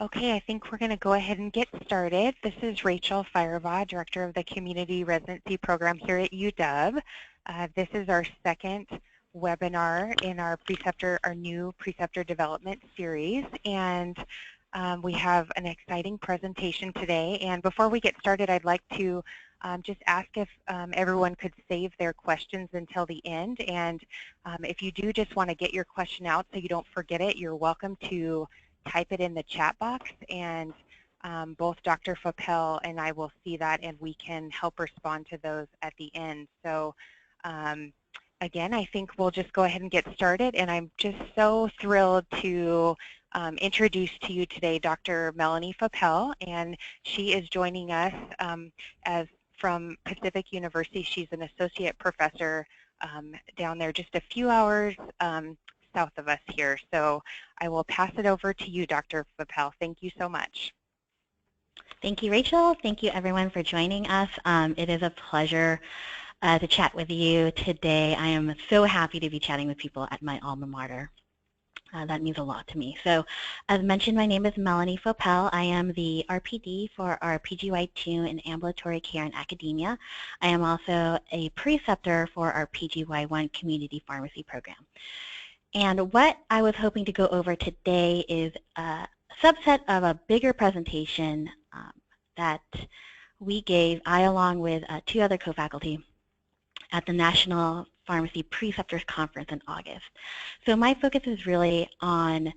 Okay, I think we're going to go ahead and get started. This is Rachel Firebaugh, Director of the Community Residency Program here at UW. This is our second webinar in our new Preceptor Development Series, and we have an exciting presentation today. And before we get started, I'd like to just ask if everyone could save their questions until the end. And if you do just want to get your question out so you don't forget it, you're welcome to type it in the chat box, and both Dr. Foeppel and I will see that, and we can help respond to those at the end. So again, I think we'll just go ahead and get started, and I'm just so thrilled to introduce to you today Dr. Melanie Foeppel, and she is joining us from Pacific University. She's an associate professor down there just a few hours south of us here. So I will pass it over to you, Dr. Foeppel. Thank you so much. Thank you, Rachel. Thank you, everyone, for joining us. It is a pleasure to chat with you today. I am so happy to be chatting with people at my alma mater. That means a lot to me. So, as mentioned, my name is Melanie Foeppel. I am the RPD for our PGY2 and Ambulatory Care and Academia. I am also a preceptor for our PGY1 Community Pharmacy Program. And what I was hoping to go over today is a subset of a bigger presentation that we gave, I along with two other co-faculty, at the National Pharmacy Preceptors Conference in August. So my focus is really on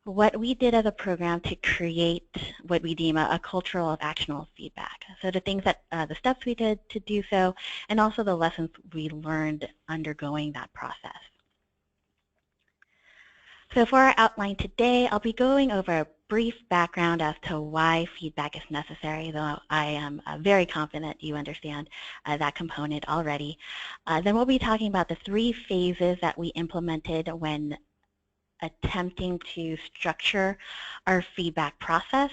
what we did as a program to create what we deem a culture of actionable feedback. So the things that, the steps we did to do so, and also the lessons we learned undergoing that process. So for our outline today, I'll be going over a brief background as to why feedback is necessary, though I am very confident you understand that component already. Then we'll be talking about the 3 phases that we implemented when attempting to structure our feedback process,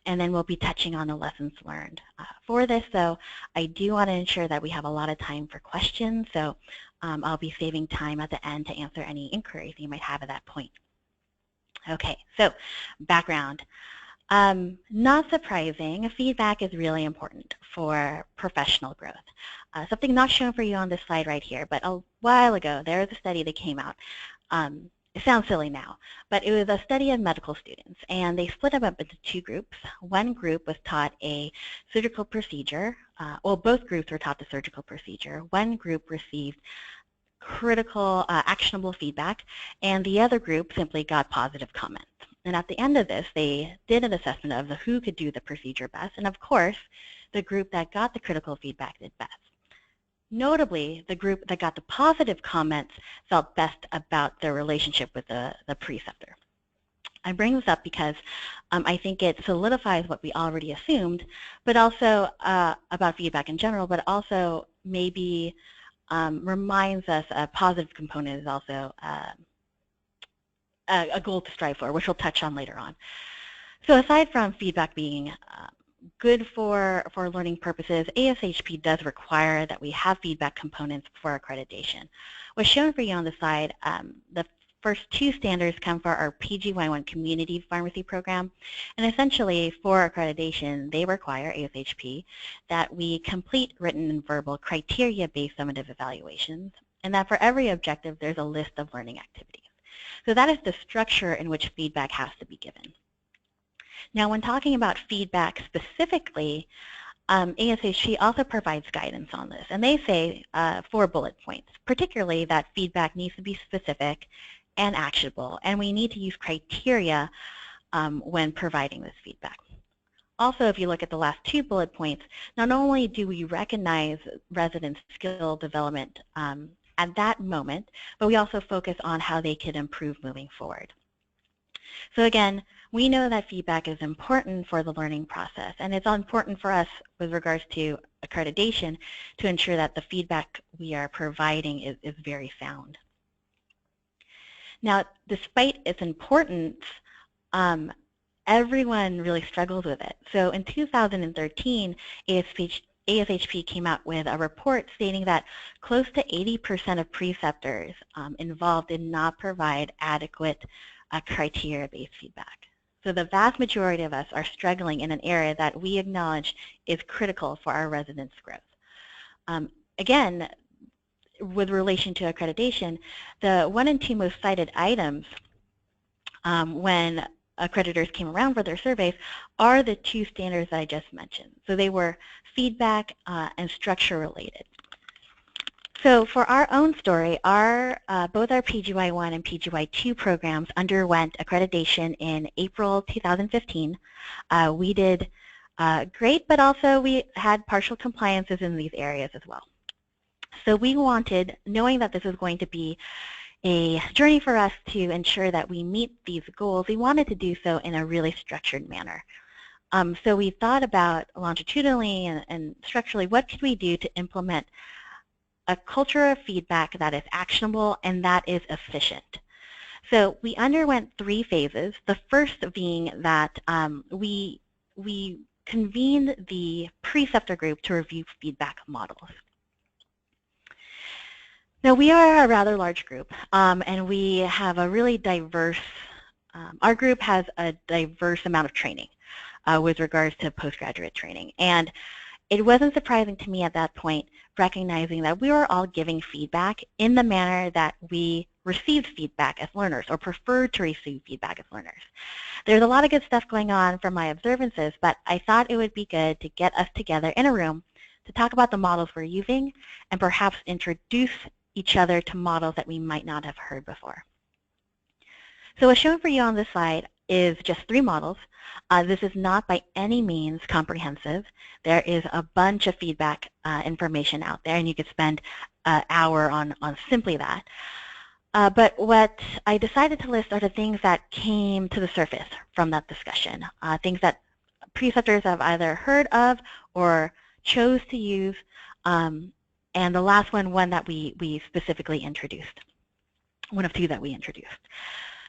and then we'll be touching on the lessons learned. For this, though, I do want to ensure that we have a lot of time for questions, so I'll be saving time at the end to answer any inquiries you might have at that point. Okay, so background. Not surprising, feedback is really important for professional growth. Something not shown for you on this slide right here, but a while ago there was a study that came out. It sounds silly now, but it was a study of medical students, and they split them up into 2 groups. One group was taught a surgical procedure. Well, both groups were taught the surgical procedure. One group received critical, actionable feedback, and the other group simply got positive comments. And at the end of this, they did an assessment of who could do the procedure best, and of course, the group that got the critical feedback did best. Notably, the group that got the positive comments felt best about their relationship with the preceptor. I bring this up because I think it solidifies what we already assumed, but also about feedback in general, but also maybe reminds us a positive component is also a goal to strive for, which we'll touch on later on. So aside from feedback being good for learning purposes, ASHP does require that we have feedback components for accreditation. What's shown for you on the slide, the first 2 standards come for our PGY1 Community Pharmacy Program, and essentially for accreditation, they require, ASHP, that we complete written and verbal criteria-based summative evaluations, and that for every objective, there's a list of learning activities. So that is the structure in which feedback has to be given. Now, when talking about feedback specifically, ASHP also provides guidance on this, and they say 4 bullet points, particularly that feedback needs to be specific and actionable, and we need to use criteria when providing this feedback. Also, if you look at the last 2 bullet points, not only do we recognize residents' skill development at that moment, but we also focus on how they could improve moving forward. So again, we know that feedback is important for the learning process, and it's important for us with regards to accreditation to ensure that the feedback we are providing is very sound. Now, despite its importance, everyone really struggles with it. So in 2013, ASHP came out with a report stating that close to 80% of preceptors involved did not provide adequate criteria-based feedback. So the vast majority of us are struggling in an area that we acknowledge is critical for our residents' growth. Again, with relation to accreditation, the 1 and 2 most cited items when accreditors came around for their surveys are the 2 standards that I just mentioned. So they were feedback and structure related. So for our own story, both our PGY1 and PGY2 programs underwent accreditation in April 2015. We did great, but also we had partial compliances in these areas as well. So we wanted, knowing that this was going to be a journey for us to ensure that we meet these goals, we wanted to do so in a really structured manner. So we thought about longitudinally and structurally, what could we do to implement a culture of feedback that is actionable and that is efficient. So we underwent 3 phases, the first being that we convened the Preceptor group to review feedback models. Now we are a rather large group and we have a really diverse, our group has a diverse amount of training with regards to postgraduate training. And it wasn't surprising to me at that point, recognizing that we were all giving feedback in the manner that we received feedback as learners or preferred to receive feedback as learners. There's a lot of good stuff going on from my observances, but I thought it would be good to get us together in a room to talk about the models we're using and perhaps introduce each other to models that we might not have heard before. So what's shown for you on this slide is just 3 models. This is not by any means comprehensive. There is a bunch of feedback information out there, and you could spend an hour on simply that. But what I decided to list are the things that came to the surface from that discussion, things that preceptors have either heard of or chose to use, and the last one that we specifically introduced, one of 2 that we introduced.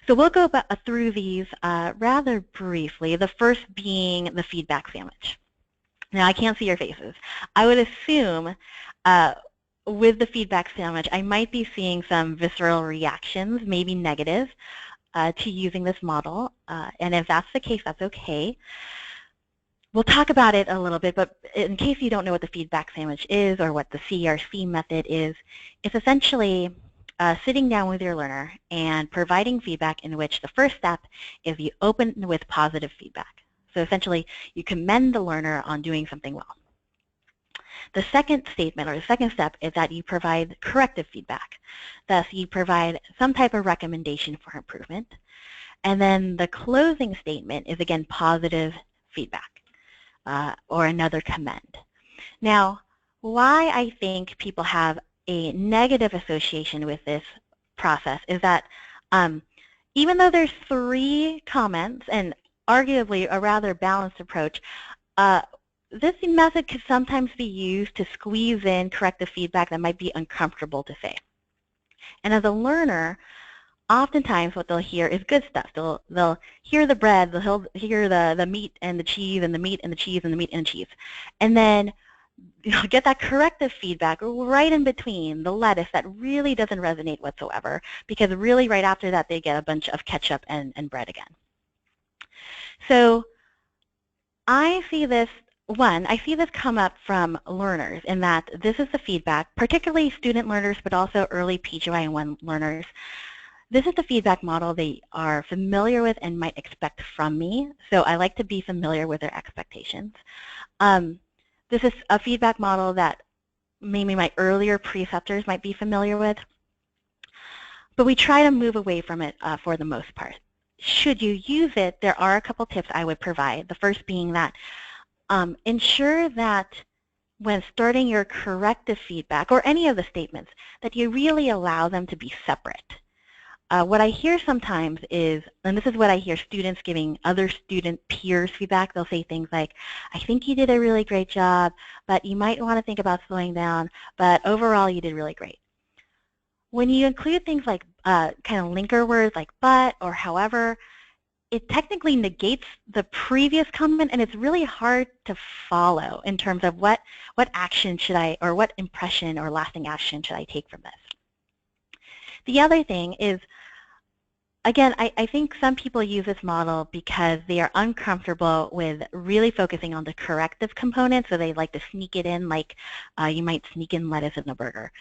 So we'll go through these rather briefly, the first being the feedback sandwich. Now, I can't see your faces. I would assume with the feedback sandwich, I might be seeing some visceral reactions, maybe negative, to using this model. And if that's the case, that's okay. We'll talk about it a little bit, but in case you don't know what the feedback sandwich is or what the CRC method is, it's essentially sitting down with your learner and providing feedback in which the first step is you open with positive feedback. So essentially, you commend the learner on doing something well. The second statement or the second step is that you provide corrective feedback. Thus, you provide some type of recommendation for improvement. And then the closing statement is, again, positive feedback or another commend. Now, why I think people have a negative association with this process is that even though there's 3 comments and arguably a rather balanced approach, this method could sometimes be used to squeeze in corrective feedback that might be uncomfortable to say. And as a learner, oftentimes what they'll hear is good stuff. They'll hear the bread, they'll hear the meat and the cheese and the meat and the cheese and the meat and the cheese. And then get that corrective feedback right in between the lettuce that really doesn't resonate whatsoever, because really right after that they get a bunch of ketchup and bread again. So I see this come up from learners in that this is the feedback, particularly student learners, but also early PGY1 learners. This is the feedback model they are familiar with and might expect from me, so I like to be familiar with their expectations. This is a feedback model that maybe my earlier preceptors might be familiar with, but we try to move away from it for the most part. Should you use it, there are a couple tips I would provide. The first being that ensure that when starting your corrective feedback or any of the statements, that you really allow them to be separate. What I hear sometimes is, and this is what I hear students giving other student peers feedback, they'll say things like, I think you did a really great job, but you might want to think about slowing down, but overall you did really great. When you include things like kind of linker words like but or however, it technically negates the previous comment, and it's really hard to follow in terms of what action should I, or what impression or lasting action should I take from this. The other thing is, again, I think some people use this model because they are uncomfortable with really focusing on the corrective component, so they like to sneak it in like you might sneak in lettuce in a burger.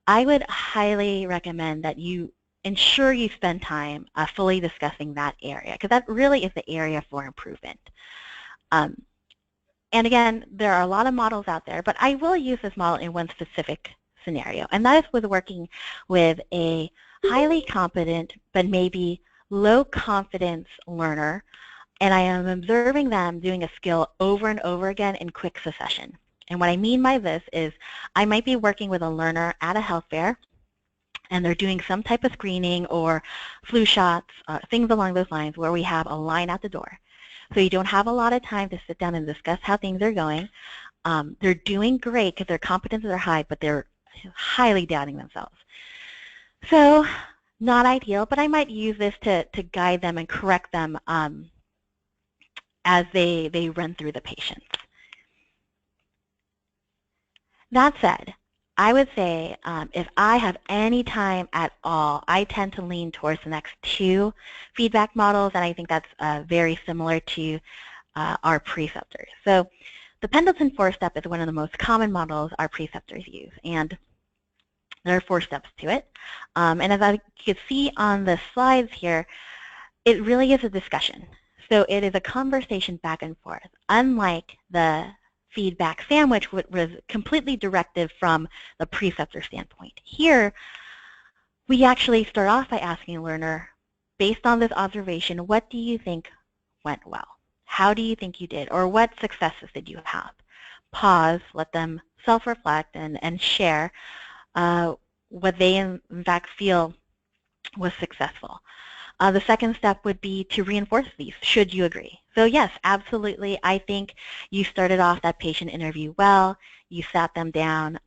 I would highly recommend that you ensure you spend time fully discussing that area, because that really is the area for improvement. And again, there are a lot of models out there, but I will use this model in one specific scenario, and that is with working with a highly competent but maybe low confidence learner, and I am observing them doing a skill over and over again in quick succession. And what I mean by this is I might be working with a learner at a health fair, and they're doing some type of screening or flu shots, things along those lines where we have a line at the door. So you don't have a lot of time to sit down and discuss how things are going. They're doing great because their competences are high, but they're highly doubting themselves. So not ideal, but I might use this to guide them and correct them as they run through the patients. That said, I would say if I have any time at all, I tend to lean towards the next two feedback models, and I think that's very similar to our preceptors. So the Pendleton 4-step is one of the most common models our preceptors use, and there are 4 steps to it. And as I could see on the slides here, it really is a discussion. So it is a conversation back and forth, unlike the feedback sandwich, which was completely directive from the preceptor standpoint. Here, we actually start off by asking a learner, based on this observation, what do you think went well? How do you think you did? Or what successes did you have? Pause, let them self-reflect and share what they in fact feel was successful. The second step would be to reinforce these, should you agree. So yes, absolutely, I think you started off that patient interview well, you sat them down,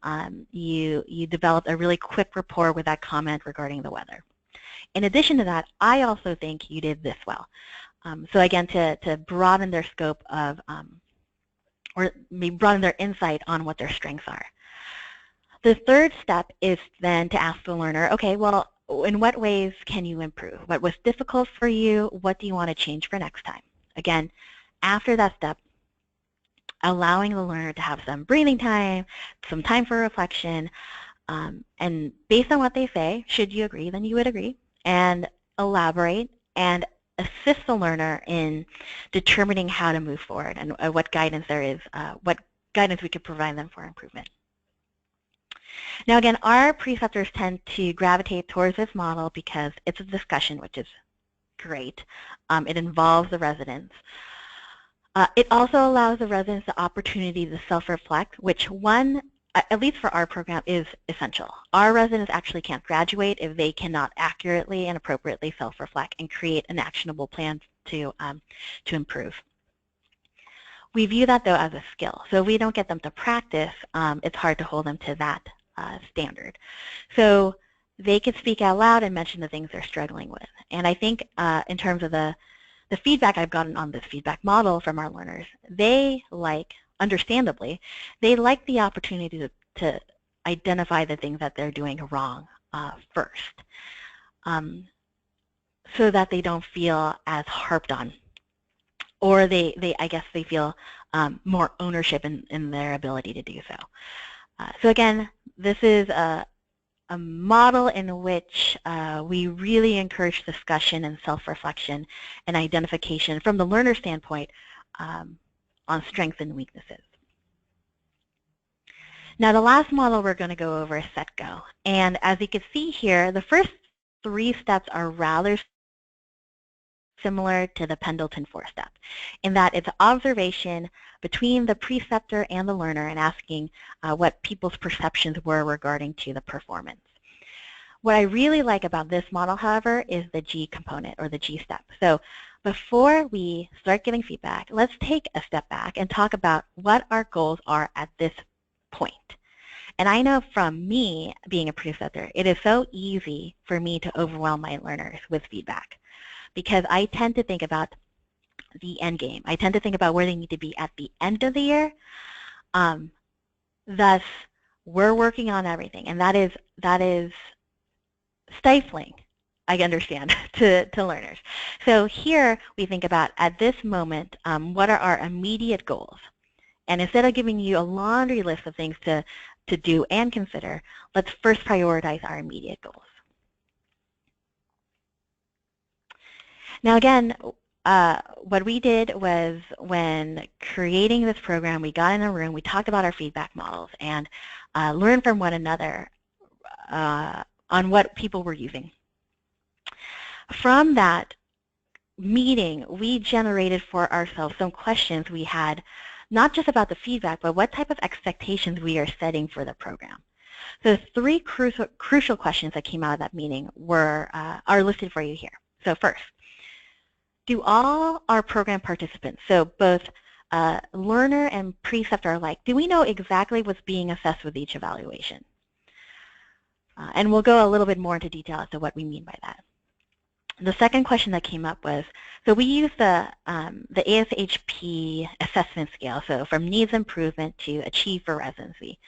you developed a really quick rapport with that comment regarding the weather. In addition to that, I also think you did this well. So again, to broaden their scope of, or maybe broaden their insight on what their strengths are. The third step is then to ask the learner, okay, well, in what ways can you improve? What was difficult for you? What do you want to change for next time? Again, after that step, allowing the learner to have some breathing time, some time for reflection, and based on what they say, should you agree, then you would agree, and elaborate and assist the learner in determining how to move forward and what guidance there is, what guidance we could provide them for improvement. Now again, our preceptors tend to gravitate towards this model because it's a discussion, which is great. It involves the residents. It also allows the residents the opportunity to self-reflect, which at least for our program, is essential. Our residents actually can't graduate if they cannot accurately and appropriately self-reflect and create an actionable plan to improve. We view that, though, as a skill. So if we don't get them to practice, it's hard to hold them to that standard. So they could speak out loud and mention the things they're struggling with. And I think in terms of the feedback I've gotten on this feedback model from our learners, they understandably, they like the opportunity to identify the things that they're doing wrong first, so that they don't feel as harped on, or I guess they feel more ownership in their ability to do so. So again, this is a model in which we really encourage discussion and self-reflection and identification from the learner standpoint on strengths and weaknesses. Now the last model we're going to go over is set-go. And as you can see here, the first 3 steps are rather similar to the Pendleton 4-step, in that it's observation between the preceptor and the learner and asking what people's perceptions were regarding to the performance. What I really like about this model, however, is the G component, or the G step. So before we start giving feedback, let's take a step back and talk about what our goals are at this point. And I know from me being a preceptor, it is so easy for me to overwhelm my learners with feedback, because I tend to think about the end game. I tend to think about where they need to be at the end of the year. Thus, we're working on everything, and that is stifling I understand, to learners. So here we think about, at this moment, what are our immediate goals? And instead of giving you a laundry list of things to do and consider, let's first prioritize our immediate goals. Now again, what we did was, when creating this program, we got in a room, we talked about our feedback models, and learned from one another on what people were using. From that meeting, we generated for ourselves some questions we had, not just about the feedback, but what type of expectations we are setting for the program. So 3 crucial questions that came out of that meeting are listed for you here. So first, do all our program participants, so both learner and preceptor alike, do we know exactly what's being assessed with each evaluation? And we'll go a little bit more into detail as to what we mean by that. The second question that came up was, so we use the ASHP assessment scale, so from needs improvement to achieve for residency.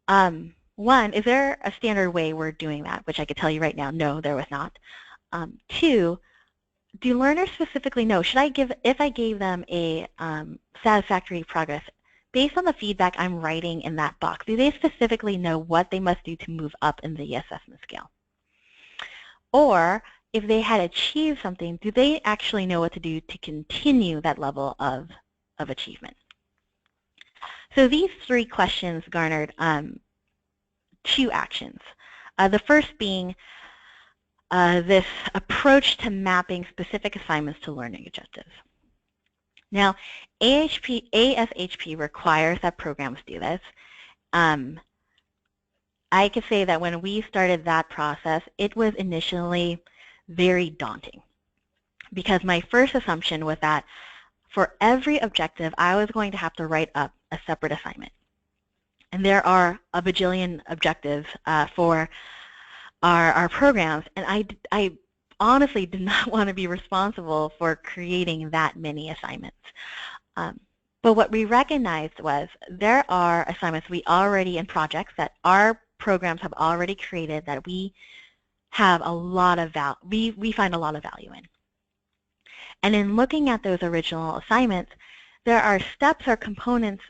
One, is there a standard way we're doing that? Which I could tell you right now, no, there was not. 2, do learners specifically know, if I gave them a satisfactory progress, based on the feedback I'm writing in that box, do they specifically know what they must do to move up in the assessment scale? Or if they had achieved something, do they actually know what to do to continue that level of achievement? So these 3 questions garnered 2 actions. The first being this approach to mapping specific assignments to learning objectives. Now, ASHP requires that programs do this. I could say that when we started that process, it was initially very daunting, because my first assumption was that for every objective, I was going to have to write up a separate assignment. And there are a bajillion objectives for our programs, and I honestly did not want to be responsible for creating that many assignments. But what we recognized was there are assignments we already, and projects that our programs have already created, that we have a lot of value, we find a lot of value in. And in looking at those original assignments, there are steps or components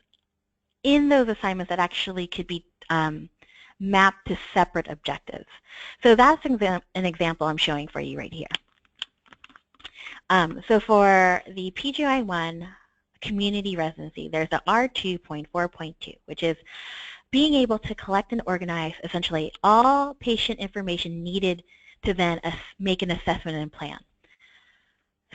in those assignments that actually could be mapped to separate objectives. So that's an example I'm showing for you right here. So for the PGY1 community residency, there's the R2.4.2, which is being able to collect and organize essentially all patient information needed to then make an assessment and plan.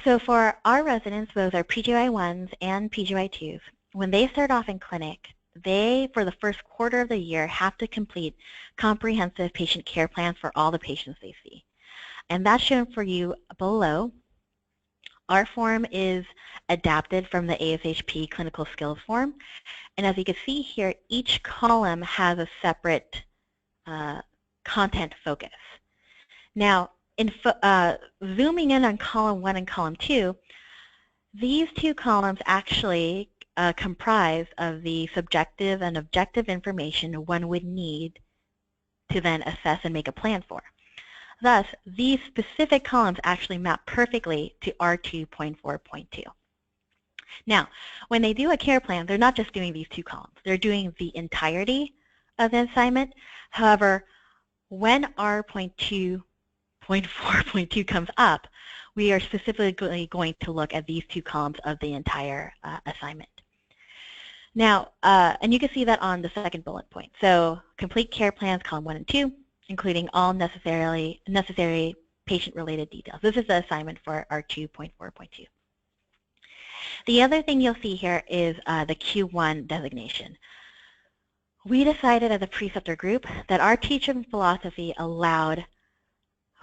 So for our residents, those are PGY1s and PGY2s, when they start off in clinic, they, for the first quarter of the year, have to complete comprehensive patient care plans for all the patients they see. And that's shown for you below. Our form is adapted from the ASHP clinical skills form. And as you can see here, each column has a separate content focus. Now, zooming in on column 1 and column 2, these 2 columns actually comprise of the subjective and objective information one would need to then assess and make a plan for. Thus, these specific columns actually map perfectly to R2.4.2. Now, when they do a care plan, they're not just doing these 2 columns. They're doing the entirety of the assignment. However, when R.2.4.2 comes up, we are specifically going to look at these 2 columns of the entire assignment. Now, and you can see that on the second bullet point. So, complete care plans, column 1 and 2, including all necessary patient-related details. This is the assignment for R2.4.2. The other thing you'll see here is the Q1 designation. We decided as a preceptor group that our teaching philosophy allowed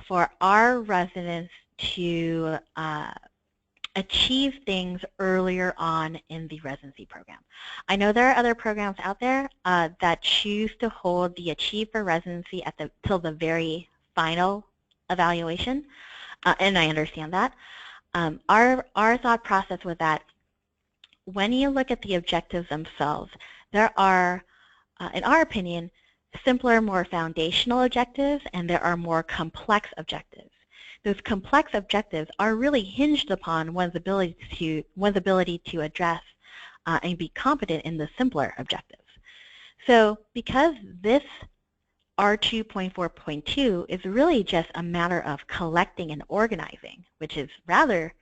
for our residents to achieve things earlier on in the residency program. I know there are other programs out there that choose to hold the Achieve for Residency till the very final evaluation, and I understand that. Our thought process was that when you look at the objectives themselves, there are, in our opinion, simpler, more foundational objectives, and there are more complex objectives. Those complex objectives are really hinged upon one's ability to address and be competent in the simpler objectives. So because this R2.4.2 is really just a matter of collecting and organizing, which is rather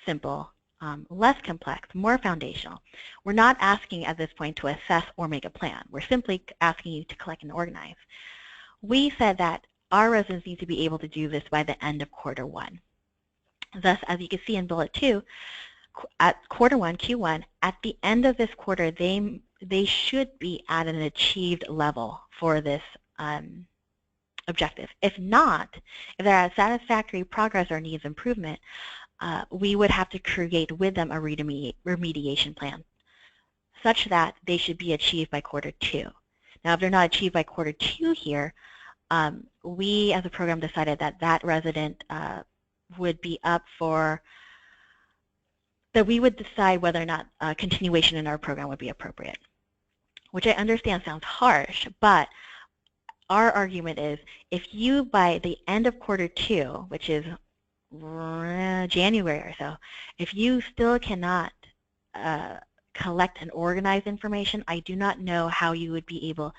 simple, less complex, more foundational. We're not asking at this point to assess or make a plan. We're simply asking you to collect and organize. We said that our residents need to be able to do this by the end of quarter 1. Thus, as you can see in bullet 2, at quarter 1, Q1, at the end of this quarter, they should be at an achieved level for this objective. If not, if they're at satisfactory progress or needs improvement, we would have to create with them a remediation plan such that they should be achieved by quarter 2. Now, if they're not achieved by quarter 2 here, we as a program decided that that resident would be up for, that we would decide whether or not continuation in our program would be appropriate, which I understand sounds harsh, but our argument is if you, by the end of quarter 2, which is January or so, if you still cannot collect and organize information, I do not know how you would be able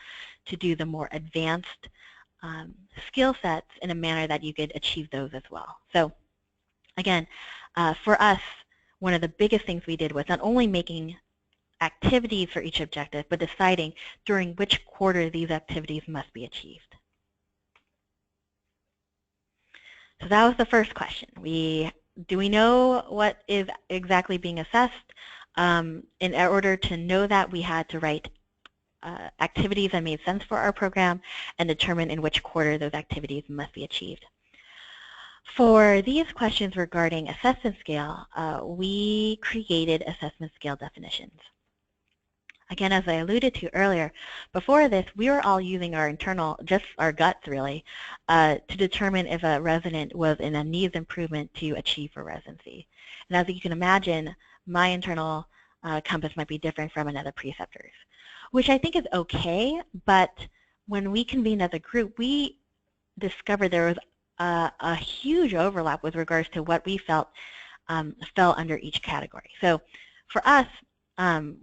to do the more advanced skill sets in a manner that you could achieve those as well. So again, for us, one of the biggest things we did was not only making activities for each objective, but deciding during which quarter these activities must be achieved. So that was the first question. Do we know what is exactly being assessed? In order to know that, we had to write activities that made sense for our program and determine in which quarter those activities must be achieved. For these questions regarding assessment scale, we created assessment scale definitions. Again, as I alluded to earlier, before this, we were all using our internal, just our guts really, to determine if a resident was in a needs improvement to achieve for residency. And as you can imagine, my internal compass might be different from another preceptor's, which I think is okay, but when we convened as a group, we discovered there was a huge overlap with regards to what we felt fell under each category. So for us,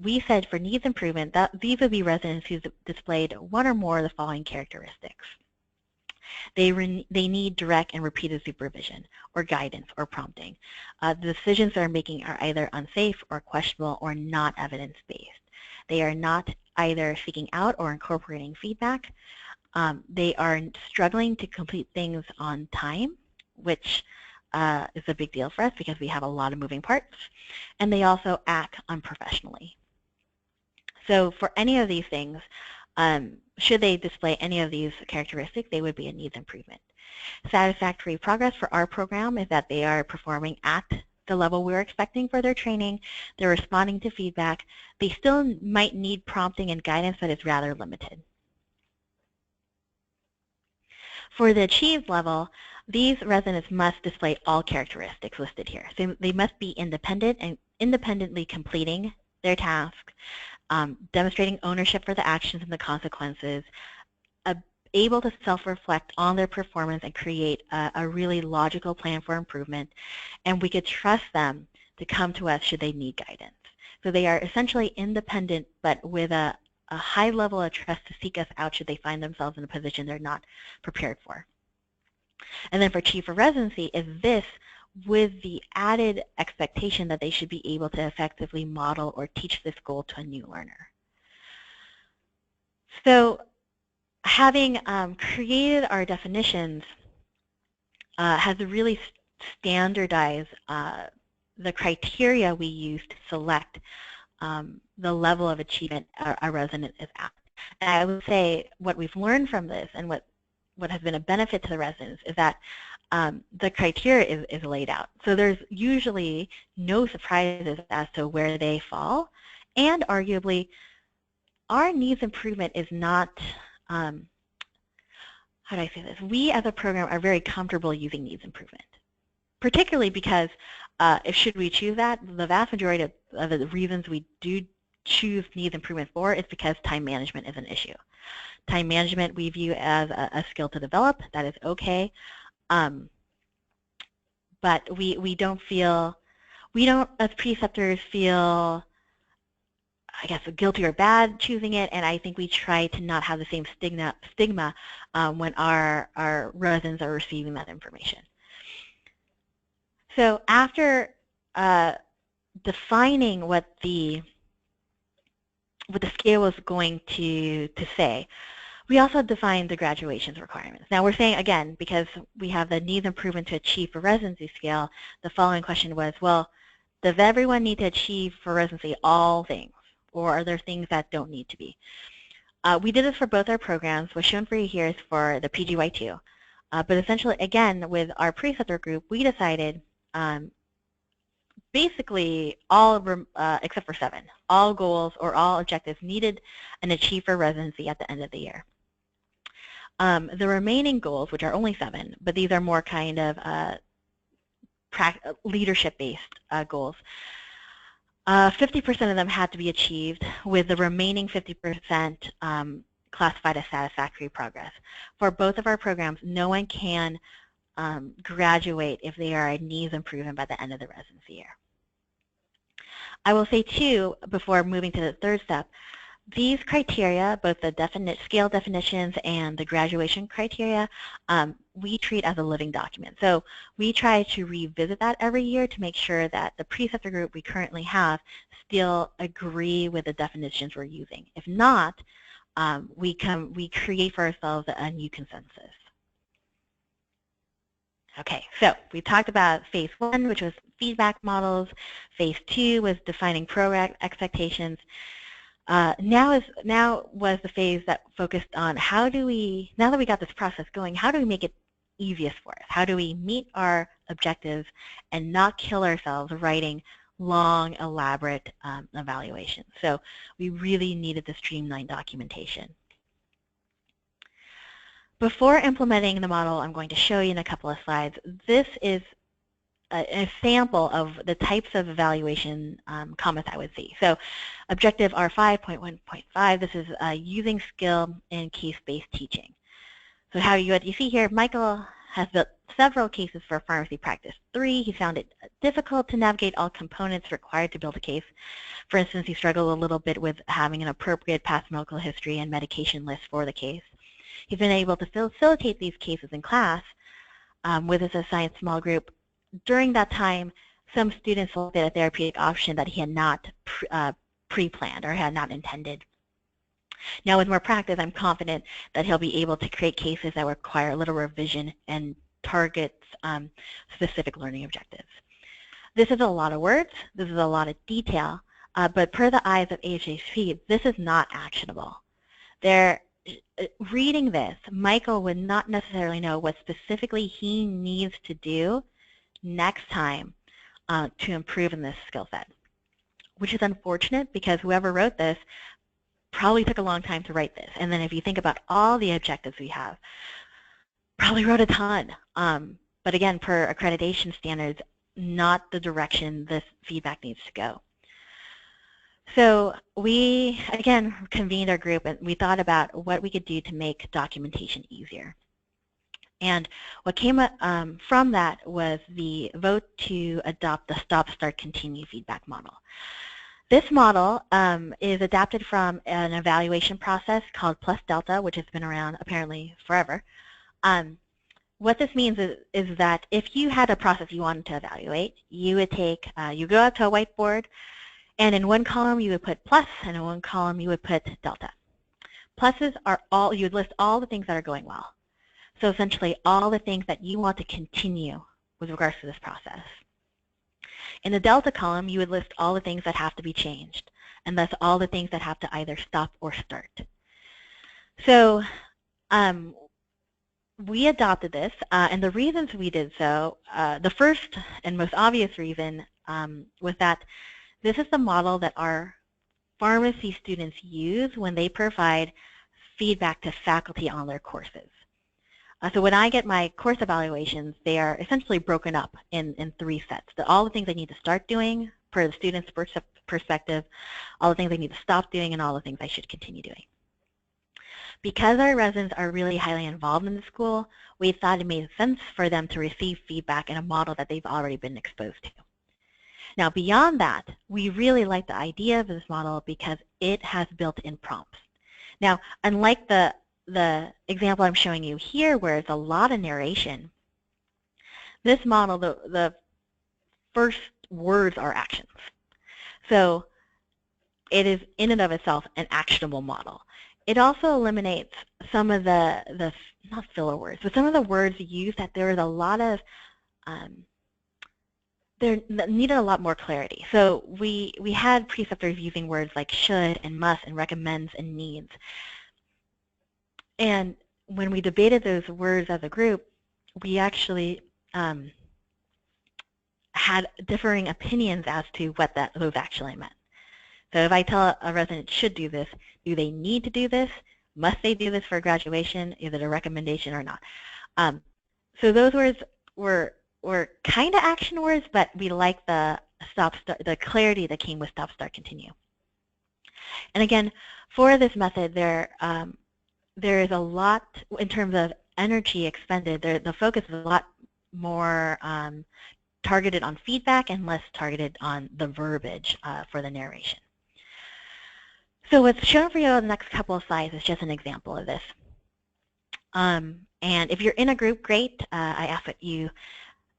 we said for needs improvement that these would be residents who displayed one or more of the following characteristics. They need direct and repeated supervision or guidance or prompting. The decisions they're making are either unsafe or questionable or not evidence-based. They are not either seeking out or incorporating feedback. They are struggling to complete things on time, which is a big deal for us because we have a lot of moving parts, and they also act unprofessionally. So for any of these things, should they display any of these characteristics, they would be a needs improvement. Satisfactory progress for our program is that they are performing at the level we're expecting for their training, they're responding to feedback, they still might need prompting and guidance, but it's rather limited. For the achieved level, these residents must display all characteristics listed here. So they must be independent and independently completing their task, demonstrating ownership for the actions and the consequences, able to self-reflect on their performance and create a really logical plan for improvement, and we could trust them to come to us should they need guidance. So they are essentially independent, but with a high level of trust to seek us out should they find themselves in a position they're not prepared for. And then for chief of residency is this with the added expectation that they should be able to effectively model or teach this goal to a new learner. So having created our definitions has really standardized the criteria we use to select the level of achievement a resident is at. And I would say what we've learned from this and what has been a benefit to the residents is that the criteria is laid out. So there's usually no surprises as to where they fall, and arguably our needs improvement is not, how do I say this? We as a program are very comfortable using needs improvement, particularly because if should we choose that, the vast majority of the reasons we do choose needs improvement for is because time management is an issue. Time management we view as a skill to develop. That is okay. But we don't as preceptors feel, I guess, guilty or bad choosing it, and I think we try to not have the same stigma when our residents are receiving that information. So after defining what the scale was going to say, we also defined the graduations requirements. Now we're saying, again, because we have the needs improvement to achieve for residency scale, the following question was, well, does everyone need to achieve for residency all things, or are there things that don't need to be? We did this for both our programs. What's shown for you here is for the PGY2. But essentially, again, with our preceptor group, we decided basically all, except for 7, all goals or all objectives needed and achieved for residency at the end of the year. The remaining goals, which are only 7, but these are more kind of leadership-based goals, 50% of them had to be achieved, with the remaining 50% classified as satisfactory progress. For both of our programs, no one can graduate if they are a needs improvement by the end of the residency year. I will say, too, before moving to the third step, these criteria, both the scale definitions and the graduation criteria, we treat as a living document. So we try to revisit that every year to make sure that the preceptor group we currently have still agree with the definitions we're using. If not, we create for ourselves a new consensus. Okay, so we talked about phase 1, which was feedback models. Phase 2 was defining program expectations. Now was the phase that focused on how do we, now that we got this process going, how do we make it easiest for us? How do we meet our objectives and not kill ourselves writing long, elaborate evaluations? So we really needed the streamlined documentation. Before implementing the model, I'm going to show you in a couple of slides. This is a sample of the types of evaluation comments I would see. So objective R5.1.5, this is using skill in case-based teaching. So what you see here, Michael has built several cases for pharmacy practice 3. He found it difficult to navigate all components required to build a case. For instance, he struggled a little bit with having an appropriate past medical history and medication list for the case. He's been able to facilitate these cases in class with his assigned small group. During that time, some students selected a therapeutic option that he had not pre-planned or had not intended. Now with more practice, I'm confident that he'll be able to create cases that require a little revision and targets specific learning objectives. This is a lot of words, this is a lot of detail, but per the eyes of AHHP, this is not actionable. Reading this, Michael would not necessarily know what specifically he needs to do next time to improve in this skill set, which is unfortunate because whoever wrote this probably took a long time to write this. And then if you think about all the objectives we have, probably wrote a ton. But again, per accreditation standards, not the direction this feedback needs to go. So we, again, convened our group and we thought about what we could do to make documentation easier. And what came from that was the vote to adopt the Stop, Start, Continue feedback model. This model is adapted from an evaluation process called Plus Delta, which has been around apparently forever. What this means is that if you had a process you wanted to evaluate, you would take, you go out to a whiteboard, and in one column you would put plus, and in one column you would put delta. Pluses are all, you would list all the things that are going well. So essentially all the things that you want to continue with regards to this process. In the delta column, you would list all the things that have to be changed, and thus all the things that have to either stop or start. So we adopted this, and the reasons we did so, the first and most obvious reason was that this is the model that our pharmacy students use when they provide feedback to faculty on their courses. So when I get my course evaluations, they are essentially broken up in 3 sets. All the things I need to start doing per the student's perspective, all the things they need to stop doing and all the things I should continue doing. Because our residents are really highly involved in the school, we thought it made sense for them to receive feedback in a model that they've already been exposed to. Now, beyond that, we really like the idea of this model because it has built-in prompts. Now, unlike the example I'm showing you here, where it's a lot of narration, this model, the first words are actions. So it is in and of itself an actionable model. It also eliminates some of the not filler words, but some of the words used that there is a lot of, there needed a lot more clarity. So we had preceptors using words like should and must and recommends and needs. And when we debated those words as a group, we actually had differing opinions as to what those actually meant. So if I tell a resident should do this, do they need to do this? Must they do this for graduation? Is it a recommendation or not? So those words were kind of action words, but we like the the clarity that came with stop, start, continue. And again, for this method, there is a lot in terms of energy expended. The focus is a lot more targeted on feedback and less targeted on the verbiage for the narration. So what's shown for you on the next couple of slides is just an example of this. And if you're in a group, great. I ask that you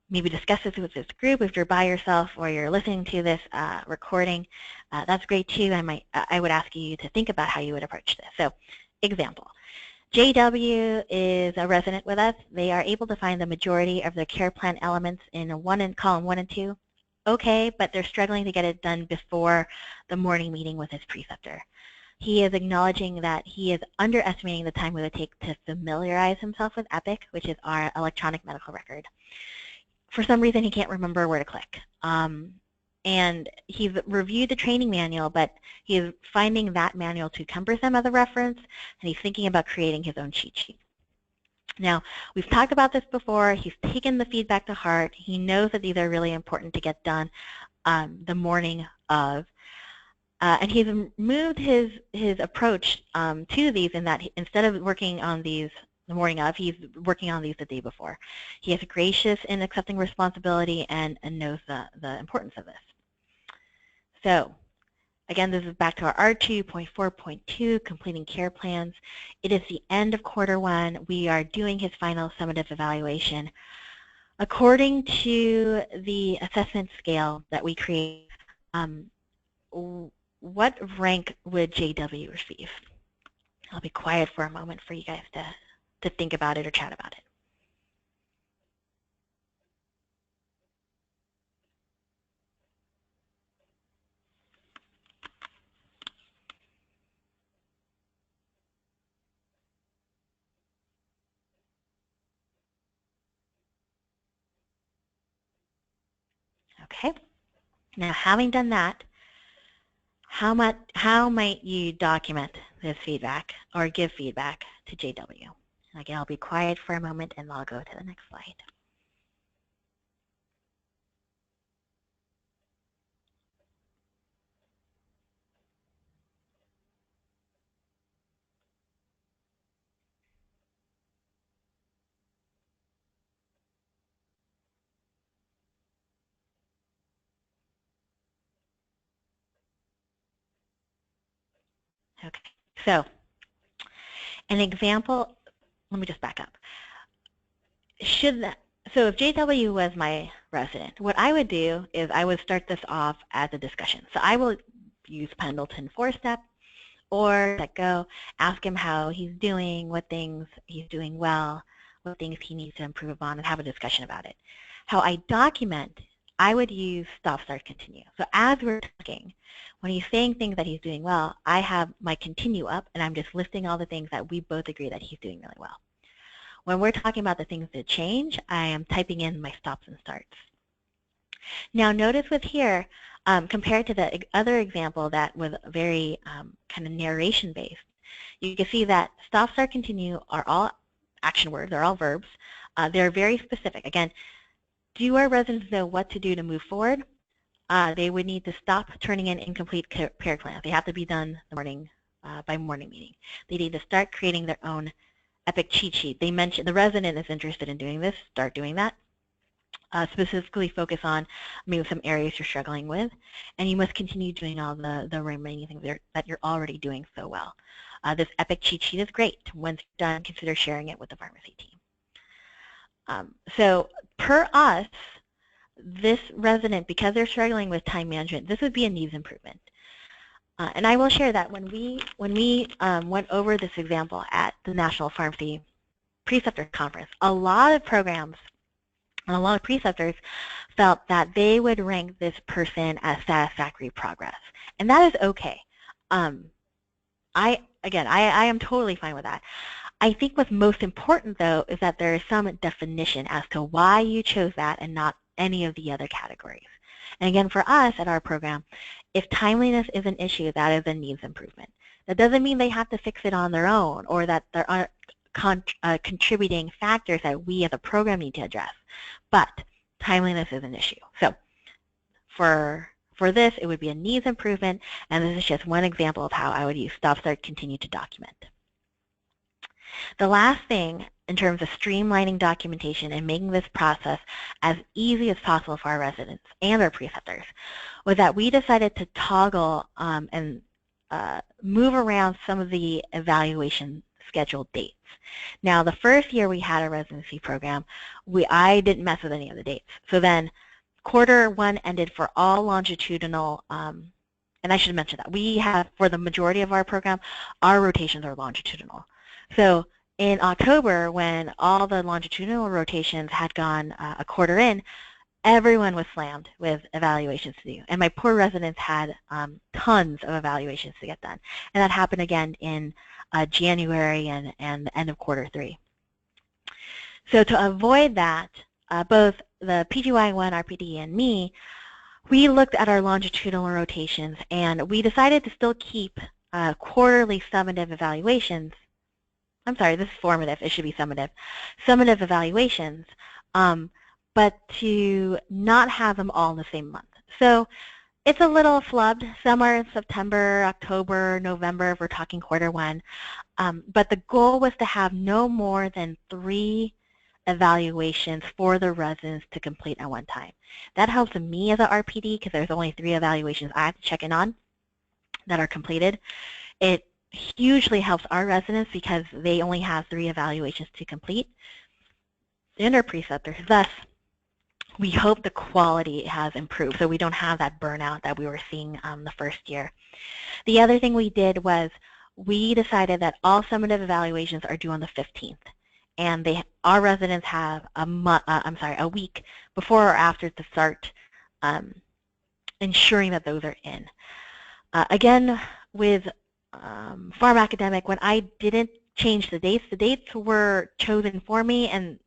maybe discuss this with this group. If you're by yourself or you're listening to this recording, that's great too. I would ask you to think about how you would approach this. So, example. JW is a resident with us. They are able to find the majority of their care plan elements in column 1 and 2. Okay, but they're struggling to get it done before the morning meeting with his preceptor. He is acknowledging that he is underestimating the time it would take to familiarize himself with EPIC, which is our electronic medical record. For some reason, he can't remember where to click. And he's reviewed the training manual, but he is finding that manual too cumbersome as a reference, and he's thinking about creating his own cheat sheet. Now, we've talked about this before. He's taken the feedback to heart. He knows that these are really important to get done the morning of. And he's moved his approach to these in that instead of working on these the morning of, he's working on these the day before. He is gracious in accepting responsibility and knows the importance of this. So, again, this is back to our R2.4.2, completing care plans. It is the end of Q1. We are doing his final summative evaluation. According to the assessment scale that we create, what rank would JW receive? I'll be quiet for a moment for you guys to think about it or chat about it. Okay, now having done that, how might you document this feedback or give feedback to JW? And again, I'll be quiet for a moment and I'll go to the next slide. Okay, so an example, let me just back up. So if JW was my resident, what I would do is I would start this off as a discussion. So I will use Pendleton 4-step or let go, ask him how he's doing, what things he's doing well, what things he needs to improve upon, and have a discussion about it. How I document, I would use stop, start, continue. So as we're talking, when he's saying things that he's doing well, I have my continue up, and I'm just listing all the things that we both agree that he's doing really well. When we're talking about the things that change, I am typing in my stops and starts. Now notice with here, compared to the other example that was very kind of narration-based, you can see that stop, start, continue are all action words, they're all verbs. They're very specific. Again, do our residents know what to do to move forward? they would need to stop turning in incomplete care plans. They have to be done the morning by morning meeting. They need to start creating their own EPIC cheat sheet. They mentioned the resident is interested in doing this. Start doing that. Specifically focus on maybe some areas you're struggling with, and you must continue doing all the remaining things that you're already doing so well. This EPIC cheat sheet is great. Once you're done, consider sharing it with the pharmacy team. So per us, this resident, because they're struggling with time management, this would be a needs improvement. And I will share that when we went over this example at the National Pharmacy Preceptor Conference, a lot of programs and a lot of preceptors felt that they would rank this person as satisfactory progress. And that is okay. I am totally fine with that. I think what's most important, though, is that there is some definition as to why you chose that and not any of the other categories. And again, for us at our program, if timeliness is an issue, that is a needs improvement. That doesn't mean they have to fix it on their own or that there aren't contributing factors that we as a program need to address. But timeliness is an issue. So for this, it would be a needs improvement, and this is just one example of how I would use stop, start, continue to document. The last thing in terms of streamlining documentation and making this process as easy as possible for our residents and our preceptors was that we decided to toggle and move around some of the evaluation scheduled dates. Now, the first year we had a residency program, I didn't mess with any of the dates. So then Q1 ended for all longitudinal, and I should mention that we have, for the majority of our program, our rotations are longitudinal. So in October, when all the longitudinal rotations had gone a quarter in, everyone was slammed with evaluations to do. And my poor residents had tons of evaluations to get done. And that happened again in January and the end of Q3. So to avoid that, both the PGY1 RPD and me, we looked at our longitudinal rotations, and we decided to still keep quarterly summative evaluations. I'm sorry, this is formative. It should be summative. Summative evaluations, but to not have them all in the same month. So it's a little flubbed. Some are in September, October, November, if we're talking Q1. But the goal was to have no more than 3 evaluations for the residents to complete at one time. That helps me as an RPD because there's only 3 evaluations I have to check in on that are completed. It hugely helps our residents because they only have 3 evaluations to complete. And our preceptors, thus, we hope the quality has improved so we don't have that burnout that we were seeing the first year. The other thing we did was we decided that all summative evaluations are due on the 15th. And our residents have a week before or after to start ensuring that those are in. Again, with Pharm Academic, when I didn't change the dates were chosen for me, and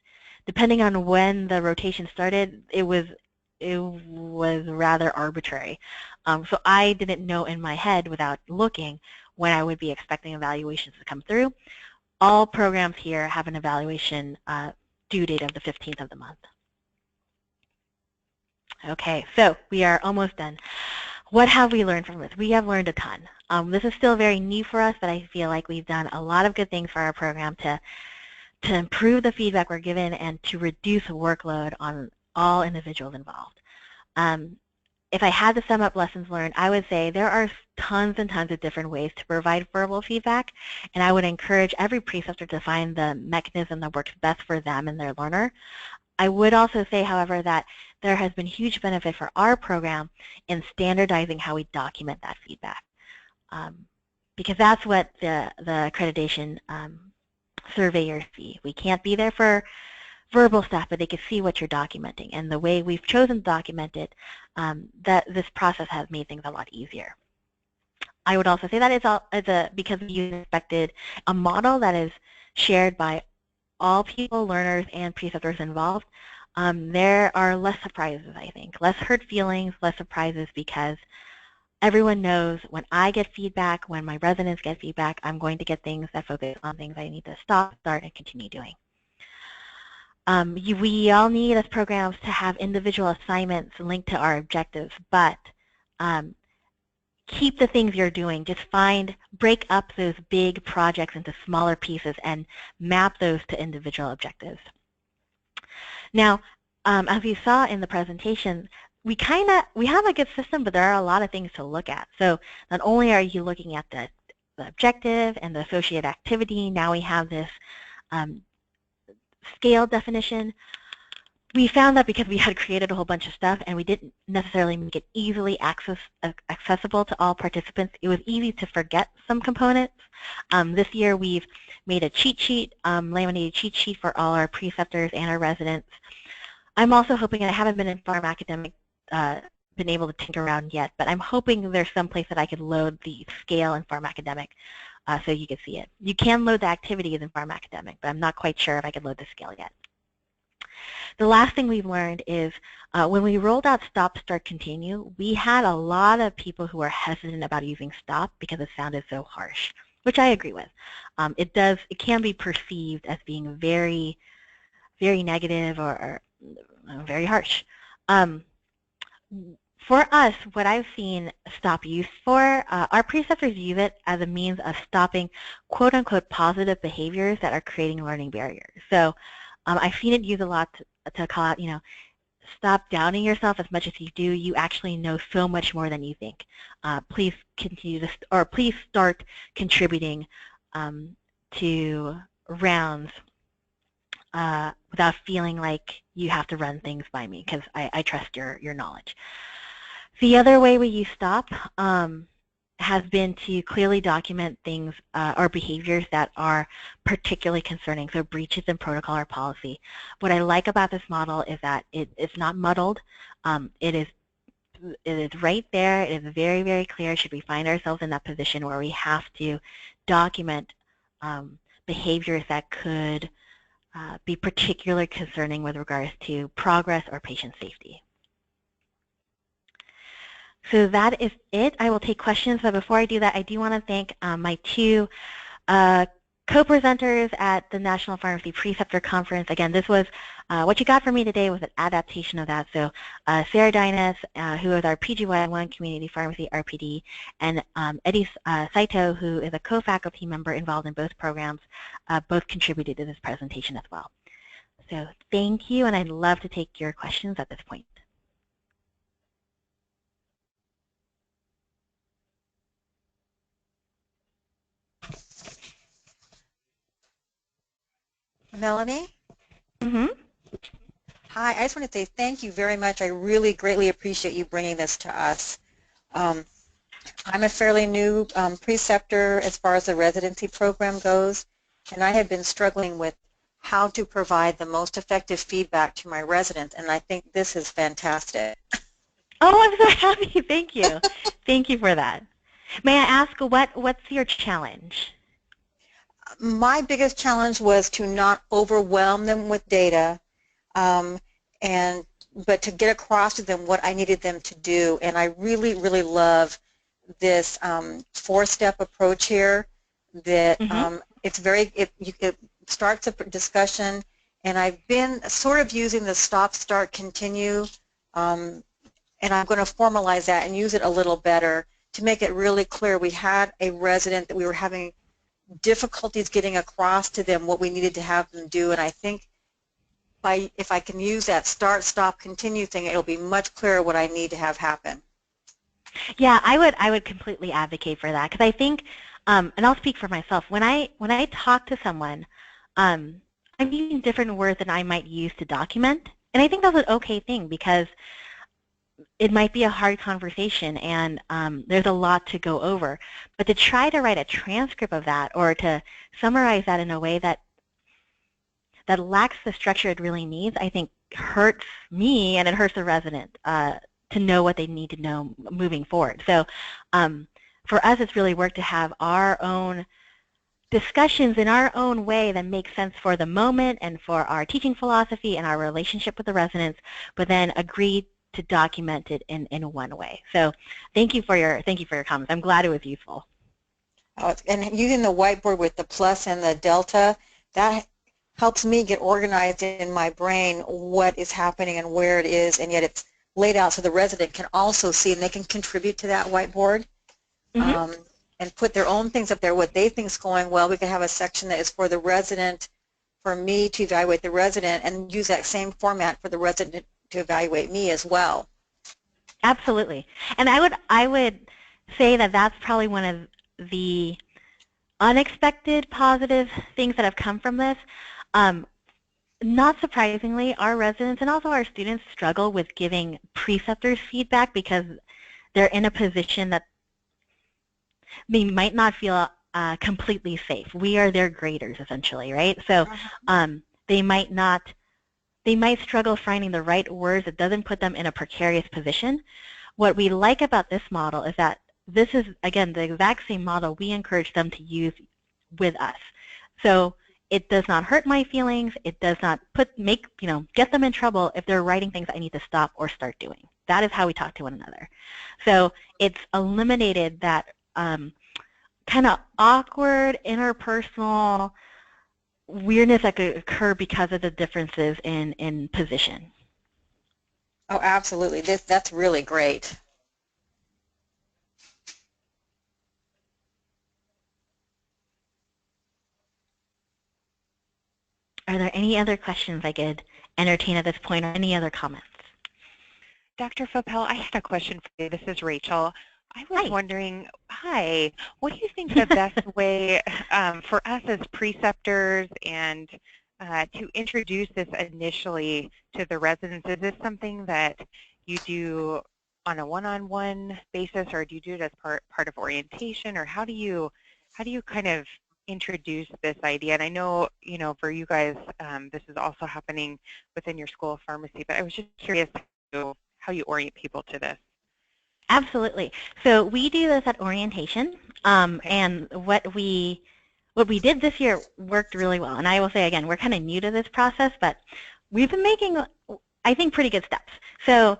depending on when the rotation started, it was rather arbitrary. So I didn't know in my head without looking when I would be expecting evaluations to come through. All programs here have an evaluation due date of the 15th of the month. Okay, so we are almost done. What have we learned from this? We have learned a ton. This is still very new for us, but I feel like we've done a lot of good things for our program to improve the feedback we're given and to reduce workload on all individuals involved. If I had to sum up lessons learned, I would say there are tons and tons of different ways to provide verbal feedback, and I would encourage every preceptor to find the mechanism that works best for them and their learner. I would also say, however, that there has been huge benefit for our program in standardizing how we document that feedback, because that's what the accreditation surveyors see. We can't be there for verbal stuff, but they can see what you're documenting. And the way we've chosen to document it, that this process has made things a lot easier. I would also say that because we expected a model that is shared by all people, learners, and preceptors involved, there are less surprises, I think. Less hurt feelings, less surprises, because everyone knows when I get feedback, when my residents get feedback, I'm going to get things that focus on things I need to stop, start, and continue doing. We all need as programs to have individual assignments linked to our objectives, but keep the things you're doing. Just break up those big projects into smaller pieces and map those to individual objectives. Now, as you saw in the presentation, we have a good system, but there are a lot of things to look at. So not only are you looking at the objective and the associated activity, now we have this scale definition. We found that because we had created a whole bunch of stuff and we didn't necessarily make it easily accessible to all participants, it was easy to forget some components. This year we've made a cheat sheet, laminated cheat sheet for all our preceptors and our residents. I'm also hoping, and I haven't been in Pharm Academic, been able to tinker around yet, but I'm hoping there's some place that I could load the scale in Pharm Academic so you can see it. You can load the activities in Pharm Academic, but I'm not quite sure if I could load the scale yet. The last thing we've learned is when we rolled out Stop, Start, Continue, we had a lot of people who were hesitant about using stop because it sounded so harsh, which I agree with. It can be perceived as being very, very negative or very harsh. For us, what I've seen stop used for, our preceptors use it as a means of stopping quote-unquote positive behaviors that are creating learning barriers. So I've seen it used a lot to call out, stop doubting yourself as much as you do. You actually know so much more than you think. Please continue to, or please start contributing to rounds without feeling like you have to run things by me, because I trust your knowledge. The other way we use stop has been to clearly document things or behaviors that are particularly concerning, so breaches in protocol or policy. What I like about this model is that it's not muddled. It is right there. It is very, very clear should we find ourselves in that position where we have to document behaviors that could be particularly concerning with regards to progress or patient safety. So that is it. I will take questions, but before I do that, I do want to thank my two co-presenters at the National Pharmacy Preceptor Conference. Again, this was, what you got from me today was an adaptation of that. So Sarah Dynas, who is our PGY1 Community Pharmacy RPD, and Eddie Saito, who is a co-faculty member involved in both programs, both contributed to this presentation as well. So thank you, and I'd love to take your questions at this point. Melanie? Mm-hmm. Hi, I just want to say thank you very much. I really greatly appreciate you bringing this to us. I'm a fairly new preceptor as far as the residency program goes, and I have been struggling with how to provide the most effective feedback to my residents, and I think this is fantastic. Oh, I'm so happy. Thank you. Thank you for that. May I ask, what's your challenge? My biggest challenge was to not overwhelm them with data, but to get across to them what I needed them to do. And I really, really love this four-step approach here. That it starts a discussion, and I've been sort of using the stop, start, continue, and I'm going to formalize that and use it a little better to make it really clear. We had a resident that we were having difficulties getting across to them what we needed to have them do, and I think if I can use that start, stop, continue thing, it'll be much clearer what I need to have happen. Yeah, I would completely advocate for that, because I think, and I'll speak for myself, when I talk to someone, I'm using different words than I might use to document, and I think that's an okay thing, because it might be a hard conversation and there's a lot to go over. But to try to write a transcript of that or to summarize that in a way that lacks the structure it really needs, I think hurts me and it hurts the resident to know what they need to know moving forward. So for us, it's really work to have our own discussions in our own way that make sense for the moment and for our teaching philosophy and our relationship with the residents, but then agree to document it in one way. So thank you for your comments. I'm glad it was useful. And using the whiteboard with the plus and the delta, that helps me get organized in my brain what is happening and where it is, and yet it's laid out so the resident can also see and they can contribute to that whiteboard. Mm-hmm. And put their own things up there, what they think is going well. We can have a section that is for the resident, for me to evaluate the resident, and use that same format for the resident to evaluate me as well. Absolutely. And I would say that that's probably one of the unexpected positive things that have come from this. Not surprisingly, our residents and also our students struggle with giving preceptors feedback because they're in a position that they might not feel completely safe. We are their graders, essentially, right? So they might struggle finding the right words that doesn't put them in a precarious position. What we like about this model is that this is, again, the exact same model we encourage them to use with us. So it does not hurt my feelings. It does not get them in trouble if they're writing things I need to stop or start doing. That is how we talk to one another. So it's eliminated that kind of awkward interpersonal weirdness that could occur because of the differences in position. Oh, absolutely. That's really great. Are there any other questions I could entertain at this point, or any other comments? Dr. Foeppel, I had a question for you. This is Rachel. I was wondering, what do you think the best way for us as preceptors and to introduce this initially to the residents? Is this something that you do on a one-on-one basis, or do you do it as part of orientation, or how do you kind of introduce this idea? And I know, for you guys, this is also happening within your school of pharmacy, but I was just curious how you orient people to this. Absolutely. So we do this at orientation, and what we did this year worked really well. And I will say again, we're kind of new to this process, but we've been making, I think, pretty good steps. So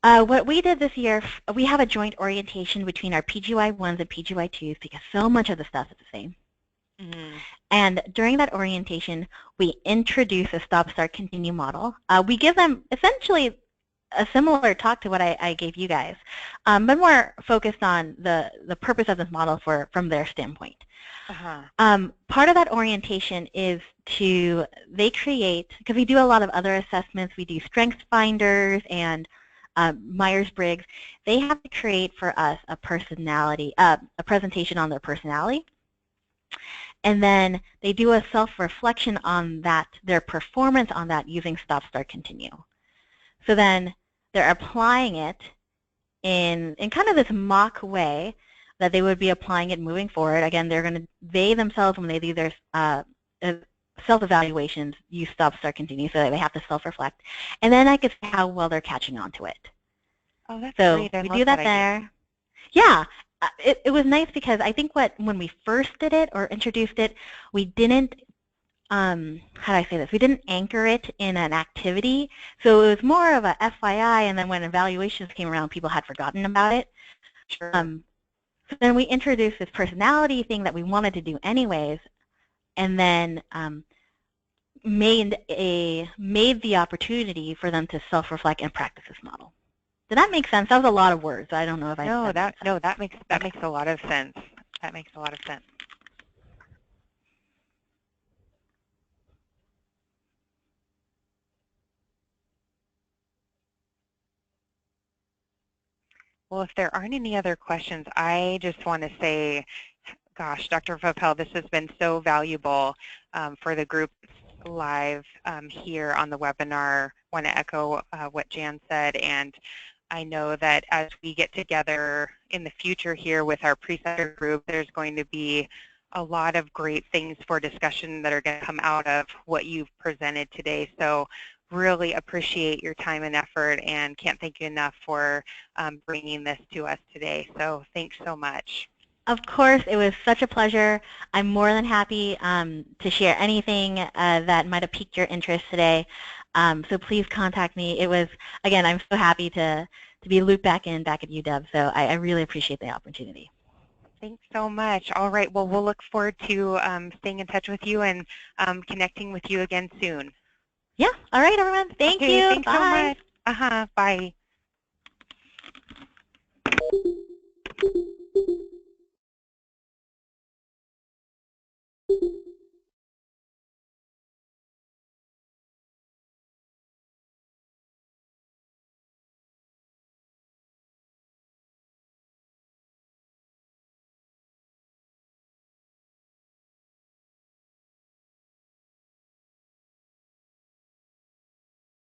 what we did this year, we have a joint orientation between our PGY1s and PGY2s because so much of the stuff is the same. Mm-hmm. And during that orientation, we introduce a stop, start, continue model. We give them essentially a similar talk to what I gave you guys, but more focused on the purpose of this model from their standpoint. Part of that orientation is they create, because we do a lot of other assessments, we do strengths finders and Myers-Briggs. They have to create for us a presentation on their personality. And then they do a self-reflection on that, their performance on that using stop, start, continue. So then they're applying it in kind of this mock way that they would be applying it moving forward. Again, they themselves, when they do their self-evaluations, use stop, start, continue, so that they have to self-reflect. And then I could see how well they're catching on to it. Oh, that's so great. we do that there. Yeah, it was nice because I think when we first did it or introduced it, we didn't, how do I say this? We didn't anchor it in an activity, so it was more of a FYI, and then when evaluations came around, people had forgotten about it. Sure. So then we introduced this personality thing that we wanted to do anyways, and then made the opportunity for them to self-reflect and practice this model. Did that make sense? That was a lot of words. I don't know if I No, that makes a lot of sense. That makes a lot of sense. Well, if there aren't any other questions, I just want to say, gosh, Dr. Foeppel, this has been so valuable for the group live here on the webinar. I want to echo what Jan said, and I know that as we get together in the future here with our preceptor group, there's going to be a lot of great things for discussion that are going to come out of what you've presented today. So really appreciate your time and effort, and can't thank you enough for bringing this to us today. So thanks so much. Of course, it was such a pleasure. I'm more than happy to share anything that might have piqued your interest today. So please contact me. It was, again, I'm so happy to be looped back at UW, so I really appreciate the opportunity. Thanks so much. All right. Well, we'll look forward to staying in touch with you and connecting with you again soon. Yeah. All right, everyone. Thank you. Thanks so Bye. much. Bye.